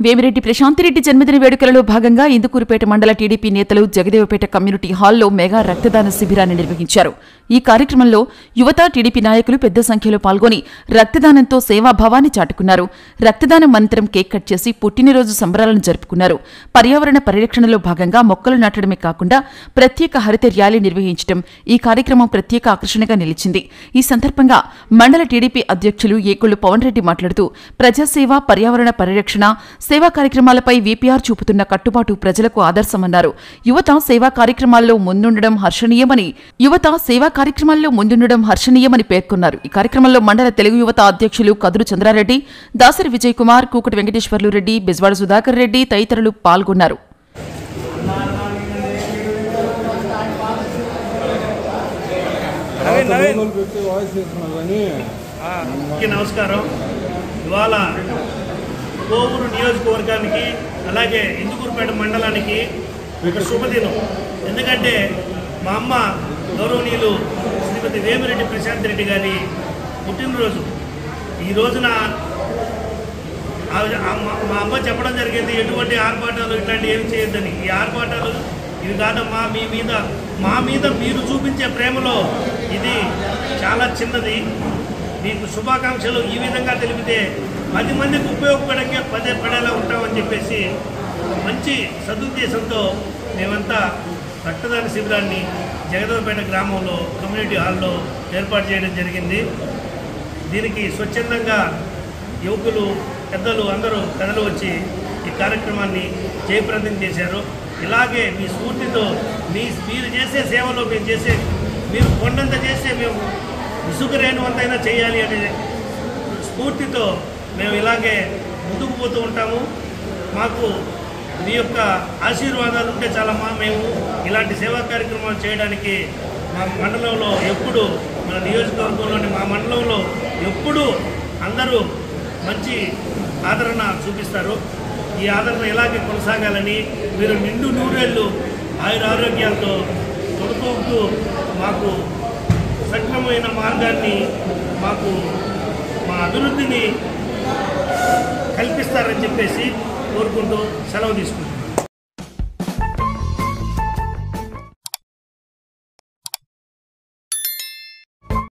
వేమిరెడ్డి ప్రశాంతిరెడ్డి జన్మదిన వేడుకలలో భాగంగా ఇందుకూరుపేట మండల టీడీపీ నేతలు జగదేవపేట కమ్యూనిటీ హాల్లో మెగా రక్తదాన శిబిరాన్ని నిర్వహించారు. ఈ కార్యక్రమంలో యువత, టీడీపీ నాయకులు పెద్ద సంఖ్యలో పాల్గొని రక్తదానంతో సేవాభావాన్ని చాటుకున్నారు. రక్తదానం అనంతరం కేక్ కట్ చేసి పుట్టినరోజు సంబరాలను జరుపుకున్నారు. పర్యావరణ పరిరక్షణలో భాగంగా మొక్కలు నాటడమే కాకుండా ప్రత్యేక హరిత ర్యాలీ నిర్వహించడం ఈ కార్యక్రమం ప్రత్యేక ఆకర్షణగా నిలిచింది. ఈ సందర్భంగా మండల టీడీపీ అధ్యక్షులు ఏకొల్లు పవన్ రెడ్డి మాట్లాడుతూ ప్రజాసేవ, పర్యావరణ పరిరక్షణ, సేవా కార్యక్రమాలపై వీపీఆర్ చూపుతున్న కట్టుబాటు ప్రజలకు ఆదర్శమన్నారు. యువత సేవా కార్యక్రమాల్లో ముందుండడం హర్షణీయమని పేర్కొన్నారు. ఈ కార్యక్రమంలో మండల తెలుగు యువత అధ్యక్షులు కదురు చంద్రారెడ్డి, దాసరి విజయ్ కుమార్, కూకటి వెంకటేశ్వర్లు రెడ్డి, బెజవాడ సుధాకర్ రెడ్డి తదితరులు పాల్గొన్నారు. నమస్కారం. ఇవాళ కోవూరు నియోజకవర్గానికి అలాగే ఇందుకూరుపేట మండలానికి ఒక శుభదినం. ఎందుకంటే మా అమ్మ గౌరవనీయులు శ్రీమతి వేమిరెడ్డి ప్రశాంతిరెడ్డి గారి పుట్టినరోజు. ఈ రోజున మా అమ్మ చెప్పడం జరిగింది, ఎటువంటి ఆర్భాటాలు ఇట్లాంటివి ఏమి చేయొద్దని. ఈ ఆర్భాటాలు ఇవి కాదమ్మా, మా మీద మీరు చూపించే ప్రేమలో ఇది చాలా చిన్నది. మీకు శుభాకాంక్షలు ఈ విధంగా తెలిపితే 10 మందికి పడేలా ఉంటామని చెప్పేసి మంచి సదుద్దేశంతో మేమంతా రక్తదాన శిబిరాన్ని జగదేవపేట గ్రామంలో కమ్యూనిటీ హాల్లో ఏర్పాటు చేయడం జరిగింది. దీనికి స్వచ్ఛందంగా యువకులు, పెద్దలు అందరూ కథలు వచ్చి ఈ కార్యక్రమాన్ని జయప్రదం చేశారు. ఇలాగే మీ స్ఫూర్తితో మీరు చేసే సేవలో మీరు కొండంత చేస్తే మేము విసుగురేణువంతైనా చేయాలి అనే స్ఫూర్తితో మేము ఇలాగే ముందుకు పోతూ ఉంటాము. మాకు మీ యొక్క ఆశీర్వాదాలు ఉంటే చాలమ్మా, మేము ఇలాంటి సేవా కార్యక్రమాలు చేయడానికి మా మండలంలో ఎప్పుడు, మన నియోజకవర్గంలోని మా మండలంలో ఎప్పుడు అందరూ మంచి ఆదరణ చూపిస్తారు. ఈ ఆదరణ ఇలాగే కొనసాగాలని, మీరు నిండు నూరేళ్ళు ఆయురారోగ్యాలతో తొడుతూ మాకు సక్రమమైన మార్గాన్ని, మా అభివృద్ధిని కల్పిస్తారని చెప్పేసి కోరుకుంటూ సెలవు తీసుకుంటాం.